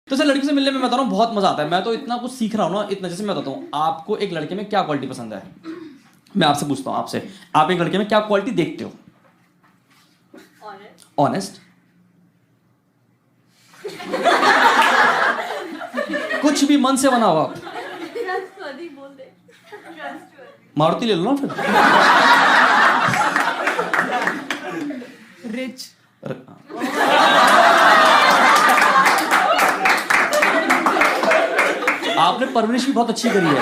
तो सर लड़की से मिलने में मैं बता रहा हूँ बहुत मजा आता है। मैं तो इतना कुछ सीख रहा हूँ ना, इतना। जैसे मैं बताता हूँ आपको एक लड़के में क्या क्वालिटी पसंद है। मैं आपसे पूछता हूँ, आपसे, आप एक लड़के में क्या क्वालिटी देखते हो? ऑनेस्ट। कुछ भी मन से बनाओ आप। मारुति ले लो ना फिर। रिच। आपने परवरिश भी बहुत अच्छी करी है।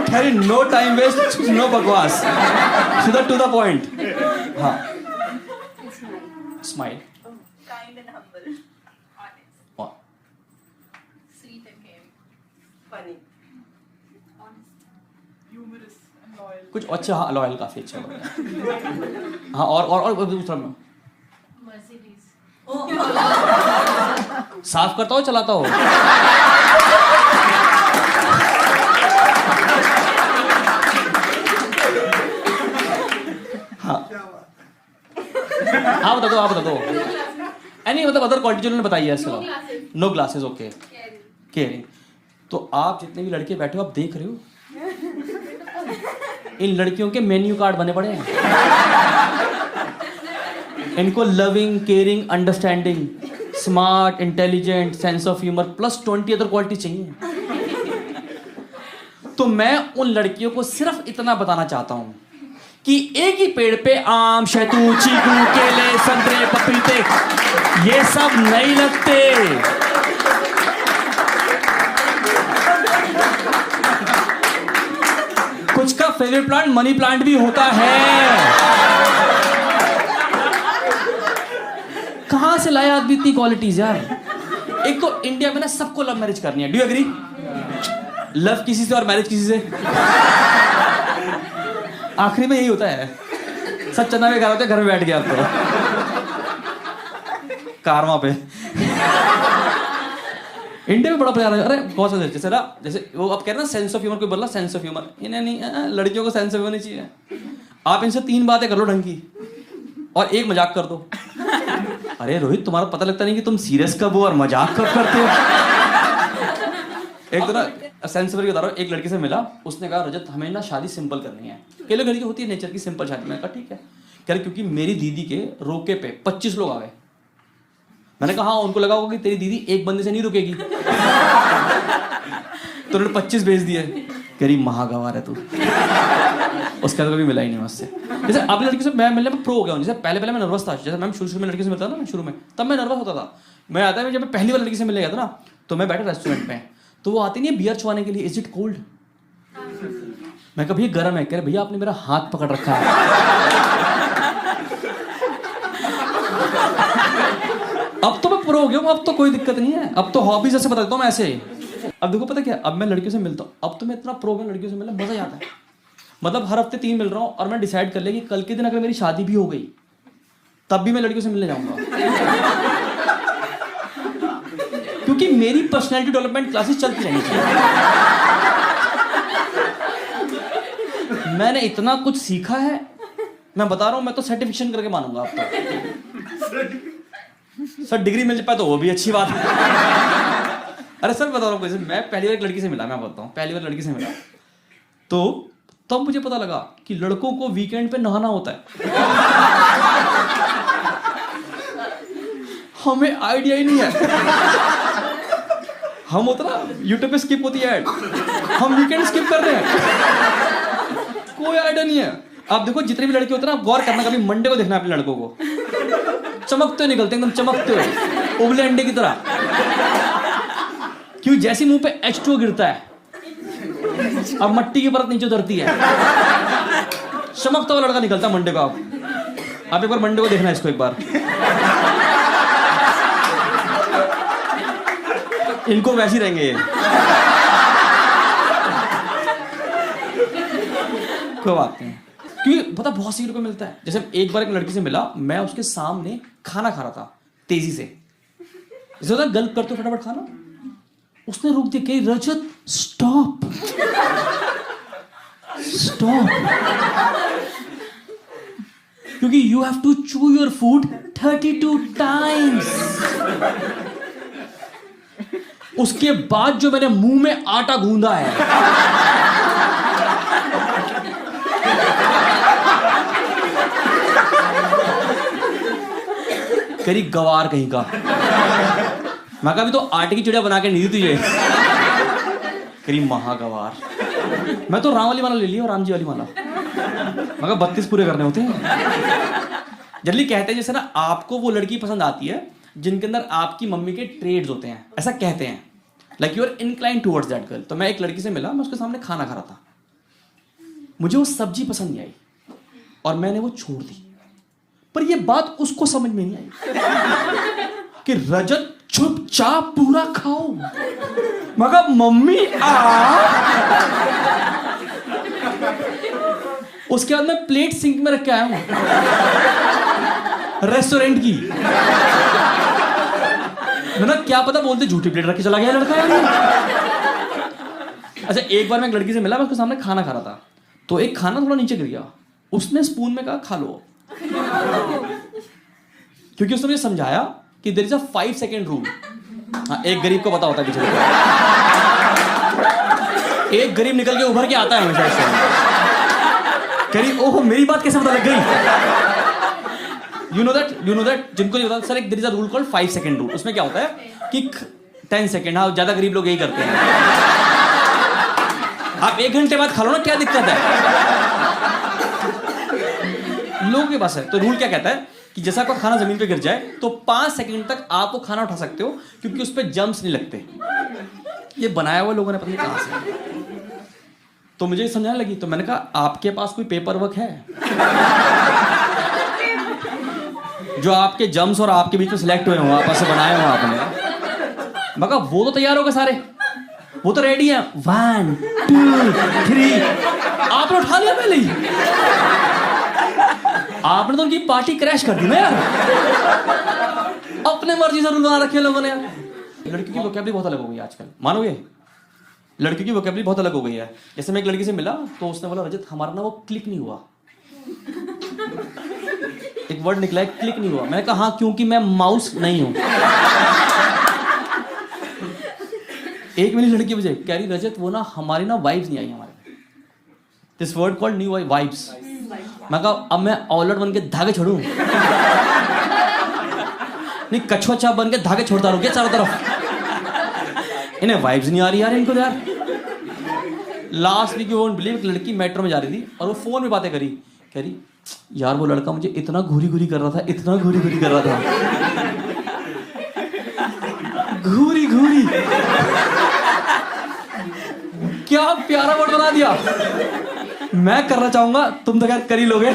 खैर, नो टाइम वेस्ट, नो बकवास, सीधा टू द पॉइंट। हाँ, smile, kind and humble, honest, sweet and caring, funny, honest, humorous and loyal. कुछ अच्छा। हाँ, लॉयल काफी अच्छा होगा। हाँ, और दूसरा में Mercedes. साफ करता हो चलाता हो? हाँ, हाँ बता दो। एनी मतलब अदर क्वालिटी जो उन्होंने बताई है इसके अलावा। No glasses, okay. केयरिंग। तो आप जितने भी लड़के बैठे हो, आप देख रहे हो इन लड़कियों के मेन्यू कार्ड बने पड़े हैं। इनको loving, caring, understanding, smart, intelligent, sense of humour plus 20 other quality चाहिए। तो मैं उन लड़कियों को सिर्फ इतना बताना चाहता हूं कि एक ही पेड़ पे आम, शहतूत, चीकू, केले, संतरे, पपीते ये सब नहीं लगते। कुछ का फेवरेट प्लांट मनी प्लांट भी होता है। कहां से लाया आदमी इतनी क्वालिटीज यार? एक तो इंडिया में ना सबको लव मैरिज करनी है। Do you agree? लव किसी से और मैरिज किसी से, आखिरी में यही होता है। सब चन्ना में घर होते, घर में बैठ गया तो कारवा पे। इंडिया में बड़ा प्यार है। अरे बहुत सारे जैसे वो आप कह रहे हैं ना सेंस ऑफ ह्यूमर, कोई बोला सेंस ऑफ ह्यूमर, इन्हें नहीं, लड़कियों को सेंस ऑफ ह्यूमर नहीं चाहिए। आप इनसे 3 बातें कर लो ढंग की और एक मजाक कर दो। अरे रोहित, तुम्हारा पता लगता नहीं कि तुम सीरियस कब हो और मजाक कब करते हो। एक तो ना सेंस ऑफ बता रहा हूँ, एक लड़की से मिला, उसने कहा रजत हमें ना शादी सिंपल करनी है। कई लोग लड़की होती है नेचर की सिंपल शादी। मैंने कहा ठीक है। कह रहे क्योंकि मेरी दीदी के रोके पे 25 लोग आ गए। मैंने कहा हाँ, उनको लगा होगा कि तेरी दीदी एक बंदे से नहीं रुकेगी, तो उन्होंने 25 भेज दिए। कह रही महागवार है तू। उसके बाद कभी मिला ही नहीं मुझसे। जैसे आपने लड़की से मैं मिलने में प्रो हो गया हूँ। जैसे पहले मैं नर्वस था। जैसे मैं शुरू में लड़की से मिलता था ना, शुरू में तब मैं नर्वस होता था। मैं आता है जब मैं पहली बार लड़की से मिलने गया था ना, तो मैं बैठा रेस्टोरेंट में, तो वो आती नहीं है बियर छुआने के लिए, इज इट कोल्ड? मैं कहा भैया गर्म है। कह रहे भैया आपने मेरा हाथ पकड़ रखा है। अब तो मैं प्रो हो गया हूँ, अब तो कोई दिक्कत नहीं है। अब तो हॉबीज जैसे बता देता हूँ मैं ऐसे। अब देखो पता क्या, अब मैं लड़कियों से मिलता हूँ, अब तो मैं इतना प्रो हो गया लड़कियों से मिलना, मजा ही आता है। मतलब हर हफ्ते 3 मिल रहा हूँ और मैं डिसाइड कर लिया कि कल के दिन अगर मेरी शादी भी हो गई तब भी मैं लड़कियों से मिलने जाऊंगा। क्योंकि मेरी पर्सनैलिटी डेवलपमेंट क्लासेस चलती रहनी चाहिए। मैंने इतना कुछ सीखा है, मैं बता रहा हूं, मैं तो सर्टिफिकेशन करके मानूंगा आपको। सर डिग्री मिल पाए तो वो भी अच्छी बात है। अरे सर बता रहा हूँ, मैं पहली बार एक लड़की से मिला, मैं बताता हूँ, पहली बार लड़की से मिला तो तब मुझे पता लगा कि लड़कों को वीकेंड पे नहाना होता है। हमें आइडिया ही नहीं है। हम होता ना यूट्यूब पे स्किप होती है ऐड, हम वीकेंड स्किप कर रहे हैं, कोई आइडिया नहीं है। आप देखो जितने भी लड़के होते हैं ना, गौर करना, कभी मंडे को देखना अपने लड़कों को, चमकते निकलते एकदम चमकते हुए उबले अंडे की तरह। क्यों? जैसे मुंह पे H2O गिरता है, अब मट्टी की परत नीचे उतरती है, चमकता हुआ लड़का निकलता है मंडे को। आप एक बार मंडे को देखना इसको एक बार। इनको वैसे ही रहेंगे ये। कोई बात नहीं, क्योंकि पता बहुत सी को मिलता है। जैसे एक बार एक लड़की से मिला, मैं उसके सामने खाना खा रहा था तेजी से, जैसे गल्प करते फटाफट खाना, उसने रोक दिया, कही रजत स्टॉप स्टॉप। क्योंकि you have to chew your food 32 times. उसके बाद जो मैंने मुंह में आटा गूंदा है, करी गवार कहीं का। मैं कहा भी तो आटे की चिड़िया बना के नहीं दी तुझे। करी महागवार। मैं तो राम वाली माला ले लिया और राम जी वाली माला। मगर 32 पूरे करने होते हैं। जल्दी कहते हैं जैसे ना आपको वो लड़की पसंद आती है जिनके अंदर आपकी मम्मी के ट्रेड्स होते हैं, ऐसा कहते हैं, like you are incline towards that girl. तो मैं एक लड़की से मिला, मैं उसके सामने खाना खा रहा था, मुझे वो सब्जी पसंद नहीं आई और मैंने वो छोड़ दी। पर ये बात उसको समझ में नहीं आई कि रजत चुपचाप पूरा खाओ। मगर मम्मी उसके बाद मैं प्लेट सिंक में रख के आया हूं रेस्टोरेंट की। ना क्या पता बोलते झूठी प्लेट रख के चला गया लड़का यार। अच्छा एक बार मैं एक लड़की से मिला, मैं उसके सामने खाना खा रहा था, तो एक खाना थोड़ा नीचे गिर गया, उसने स्पून में कहा खा लो। क्योंकि उसने मुझे समझाया कि there is a 5 second rule. हाँ, एक गरीब को पता होता है पीछे। एक गरीब निकल के उभर के आता है हमेशा इससे। गरीब ओहो मेरी बात कैसे पता लग गई। यू नो दैट जिनको नहीं पता सर, एक there is a rule called 5 second rule. उसमें क्या होता है कि 10 सेकंड, हाँ ज्यादा गरीब लोग यही करते हैं। आप 1 घंटे बाद खा लो ना, क्या दिक्कत है लोगों के पास है। तो रूल क्या कहता है कि जैसा आपका खाना जमीन पे गिर जाए तो 5 सेकंड तक आप वो खाना उठा सकते हो, क्योंकि उस पर जम्स नहीं लगते। ये बनाया हुआ लोगों ने पता नहीं कहां से। तो मुझे समझाने लगी, तो मैंने कहा आपके पास कोई पेपर वर्क है जो आपके जम्स और आपके बीच में सिलेक्ट हुए हो, आपस से बनाए हो आपने। मगर वो तो तैयार होगा सारे, वो तो रेडी है। 1 2 3 आपने उठा लिया पहले ही। आपने तो उनकी पार्टी क्रैश कर दी ना यार। अपने मर्जी से रूल बना रखे लोगों ने यार। लड़की की वोकैबुलरी बहुत अलग हो गई है आजकल, मानोगे? लड़की की वोकैबुलरी बहुत अलग हो गई है। जैसे मैं एक लड़की से मिला तो उसने बोला रजत हमारा ना वो क्लिक नहीं हुआ। एक वर्ड निकला है क्लिक नहीं हुआ। मैंने कहा हाँ क्योंकि मैं माउस नहीं हूं। एक मिनट लड़की मुझे कह रही रजत वो ना हमारी ना वाइब्स नहीं आई हमारे। This word called new vibes. मैं कहा अब मैं ऑलर बन के धागे छोड़ूं? नहीं कछुआ चाप बन के धागे छोड़ता रहूं क्या चारों तरफ? इन्हें वाइब्स नहीं आ रही यार इनको यार। Last week you won't believe, एक लड़की मेट्रो में जा रही थी और वो फोन में बातें करी, कह रही यार वो लड़का मुझे इतना घूरी घूरी कर रहा था, इतना घूरी घूरी कर रहा था। घूरी घूरी क्या प्यारा वर्ड बना दिया। मैं करना चाहूंगा, तुम तो खैर कर ही लोगे।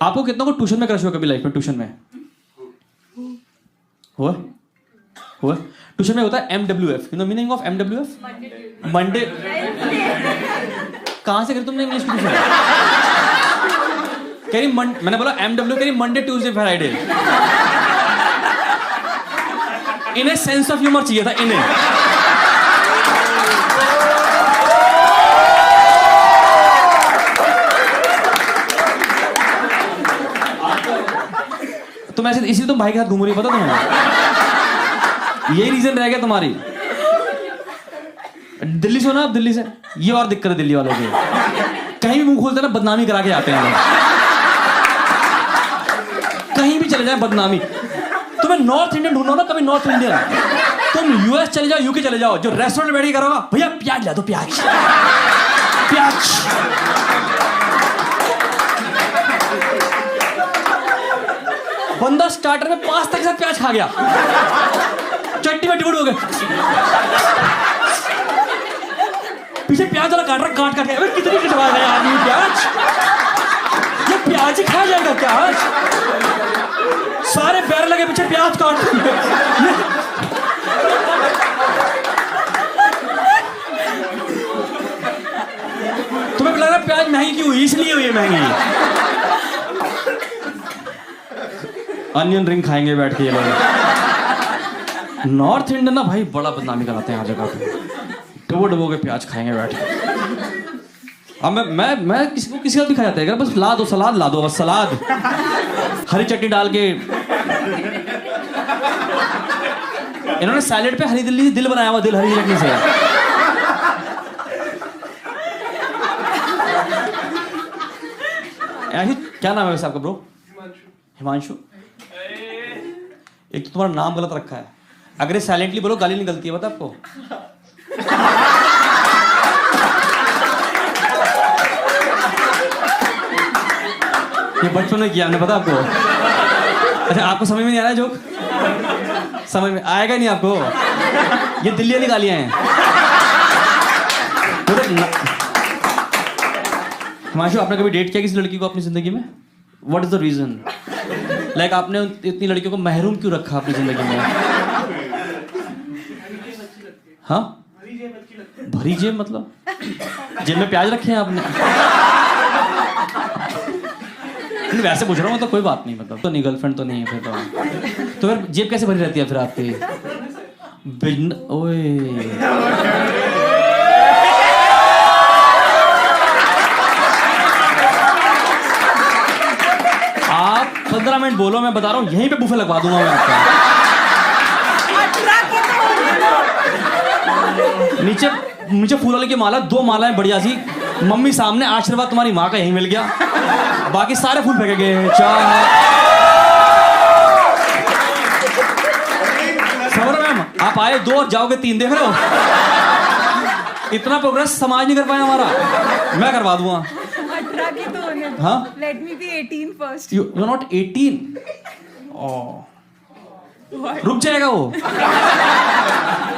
आपको कितना को ट्यूशन में क्रश हुआ कभी लाइफ में? ट्यूशन में हुआ? ट्यूशन में होता है MWF। You know meaning of MWF? Monday. कहां से करी तुमने इंग्लिश ट्यूशन? कह रही मैंने बोला MW, कह रही मंडे ट्यूसडे फ्राइडे। इन्हें सेंस ऑफ ह्यूमर चाहिए था इन्हें। तुम ऐसे इसी तुम भाई के साथ घूम रही, पता तुम्हें? यही रीजन रह गया तुम्हारी। दिल्ली से हो ना आप, दिल्ली से। ये और दिक्कत है दिल्ली वालों की, कहीं भी मुंह खोलते ना बदनामी करा के आते हैं। कहीं भी चले जाए बदनामी। तुम्हें नॉर्थ इंडियन ढूंढो ना, कभी नॉर्थ इंडियन। तुम US चले जाओ, UK चले जाओ, जो रेस्टोरेंट में बैठ के करोगा भैया प्याज ला दो, प्याज प्याज। बंदा स्टार्टर में पास्ता के साथ प्याज खा गया, चट्टी में डिबड़ हो गए। पीछे प्याज वाला काट रहा, काट के कितनी कटवा रहे आदमी प्याज। ये प्याज ही खा जाएगा क्या आज? सारे पैर लगे पीछे प्याज काट। तुम्हें लग रहा है प्याज महंगी क्यों हुई? इसलिए हुई है महंगी। अनियन रिंग खाएंगे बैठ के ये लोग। नॉर्थ इंडियन ना भाई बड़ा बदनामी कराते हैं हर जगह पे। डबो डबो के प्याज खाएंगे बैठ के। अब मैं किसी का भी खा जाता है, बस ला दो सलाद, ला दो बस सलाद, हरी चटनी डाल के। इन्होंने सैलेड पे हरी दिल बनाया हुआ, दिल हरी चटनी से। ऐसी क्या नाम है वैसे आपका ब्रो? हिमांशु। एक तो तुम्हारा नाम गलत रखा है, अगर ये साइलेंटली बोलो गाली निकलती है, पता आपको? ये बचपन में किया हमने, पता आपको? अच्छा आपको समझ में नहीं आ रहा है जोक? समझ में आएगा नहीं आपको, ये दिल्ली वाली गालियां हैं। हिमांशु, आपने कभी डेट किया किसी लड़की को अपनी जिंदगी में? What is the reason? Like आपने इतनी लड़कियों को महरूम क्यों रखा अपनी जिंदगी में? हाँ, भरी जेब मतलब जेब में प्याज रखे हैं आपने? वैसे पूछ रहा हूँ, तो कोई बात नहीं, मतलब तो नहीं, गर्लफ्रेंड तो नहीं है फिर तो फिर जेब कैसे भरी रहती है फिर आपकी? ओए आप 15 मिनट बोलो, मैं बता रहा हूँ यहीं पे बुफे लगवा दूंगा मैं आपका। नीचे फूल वाले की माला, 2 मालाएं बढ़िया सी, मम्मी सामने, आशीर्वाद तुम्हारी माँ का यहीं मिल गया, बाकी सारे फूल फेंके गए। समझ रहे मैम, आप आए 2 और जाओगे 3, देख रहे हो? इतना प्रोग्रेस समाज नहीं कर पाया हमारा, मैं करवा दूंगा। 18 की तो होने दो। हाँ? Let me be 18 first. You're not 18? रुक जाएगा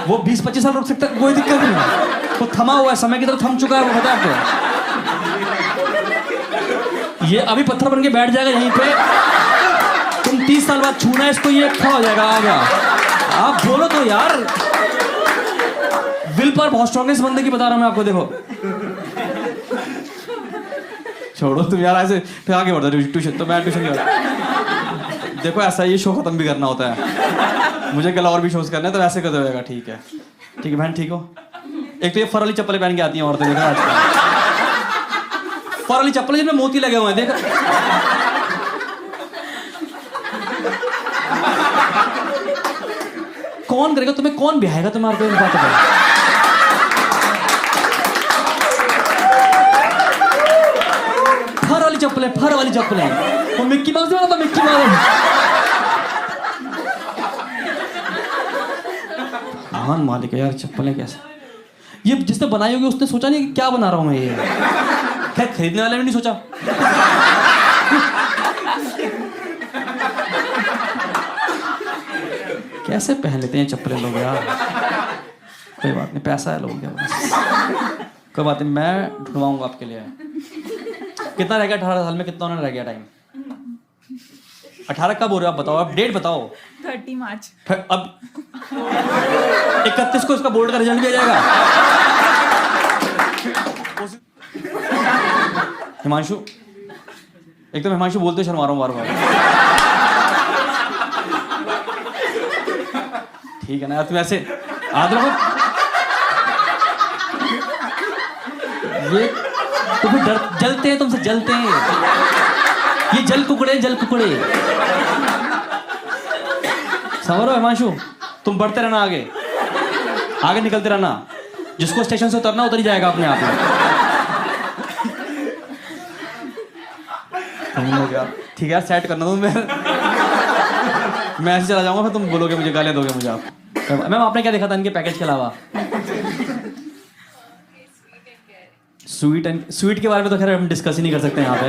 वो 20-25 साल रुक सकता है, कोई दिक्कत नहीं। वो थमा हुआ है, समय की तरह थम चुका है वो, पता है आपको? ये अभी पत्थर बन के बैठ जाएगा यहीं पे, तुम 30 साल बाद छूना है इसको, ये खड़ा हो जाएगा, आ गया। आप बोलो तो यार, विल पर बहुत स्ट्रॉन्ग है इस बंदे की, बता रहा हूं मैं आपको। देखो छोड़ो तुम यार, ऐसे फिर आगे बढ़ो ट्यूशन, तो मैं ट्यूशन गया। देखो ऐसा ये शो खत्म भी करना होता है, मुझे कल और भी शोज करना है, तो वैसे कर देगा। ठीक है बहन, ठीक हो? एक तो ये फर वाली चप्पलें पहन के आती हैं औरतें, देखा आजकल फर वाली चप्पलें जिनमें मोती लगे हुए हैं, देख। कौन करेगा तुम्हें, कौन बिहाएगा तुम्हारे को इन बातों पर? फर वाली चप्पलें, वो मिक्की माउस नहीं बनता, मिक्की माउस। महान मालिक है यार, चप्पलें कैसे? ये जिसने बनाई होगी उसने सोचा नहीं कि क्या बना रहा हूं मैं ये। खैर खरीदने वाले ने नहीं सोचा। कैसे पहन लेते हैं चप्पलें लोग यार। कोई बात नहीं, पैसा है लोगों के पास, कोई बात नहीं, मैं ढूंढवाऊंगा आपके लिए। कितना रह गया 18 साल में, कितना रह गया टाइम? 18 कब हो रहे हो आप बताओ, आप डेट बताओ। 30 मार्च। अब 31 को इसका बोर्ड का रिजल्ट भी आ जाएगा। हिमांशु, एक तो हिमांशु बोलते शर्मा रहा हूँ बार-बार। ठीक है ना यार, तुम ऐसे आदर को ये तो फिर जलते हैं तुमसे, जलते हैं ये, जल कुकड़े समझ रहे हो हिमांशु? तुम बढ़ते रहना, आगे निकलते रहना, जिसको स्टेशन से उतरना उतर ही जाएगा अपने आप में। ठीक है यार, सेट करना तुम, मैं ऐसे चला जाऊंगा, फिर तुम बोलोगे मुझे, गालियां दोगे मुझे आप। मैम आपने क्या देखा था इनके पैकेज के अलावा? स्वीट के बारे में तो खैर हम डिस्कस ही नहीं कर सकते यहाँ पे।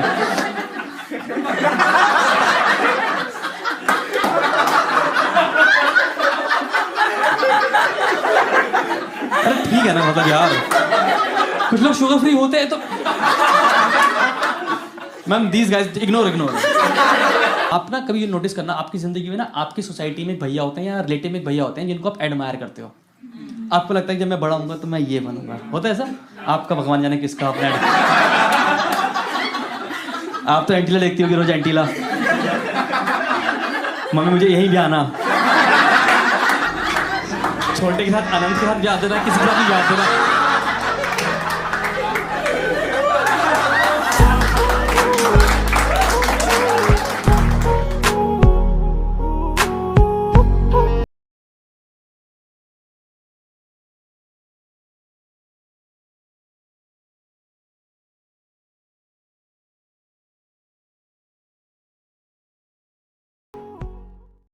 अरे ठीक है ना, मतलब यार कुछ लोग शुगर फ्री होते हैं तो मैम दीज गाइस इग्नोर। आप ना कभी ये नोटिस करना, आपकी जिंदगी में ना, आपकी सोसाइटी में भैया होते हैं या रिलेटिव में भैया होते हैं जिनको आप एडमायर करते हो। आपको लगता है कि जब मैं बड़ा होऊंगा तो मैं ये बनूंगा, होता है ऐसा? आपका भगवान जाने किसका अपने। आप तो एंटीला देखती होगी रोज, एंटीला। मम्मी मुझे यही भी आना, छोटे के साथ आनंद के साथ भी याद देना, किसी के साथ भी याद देना।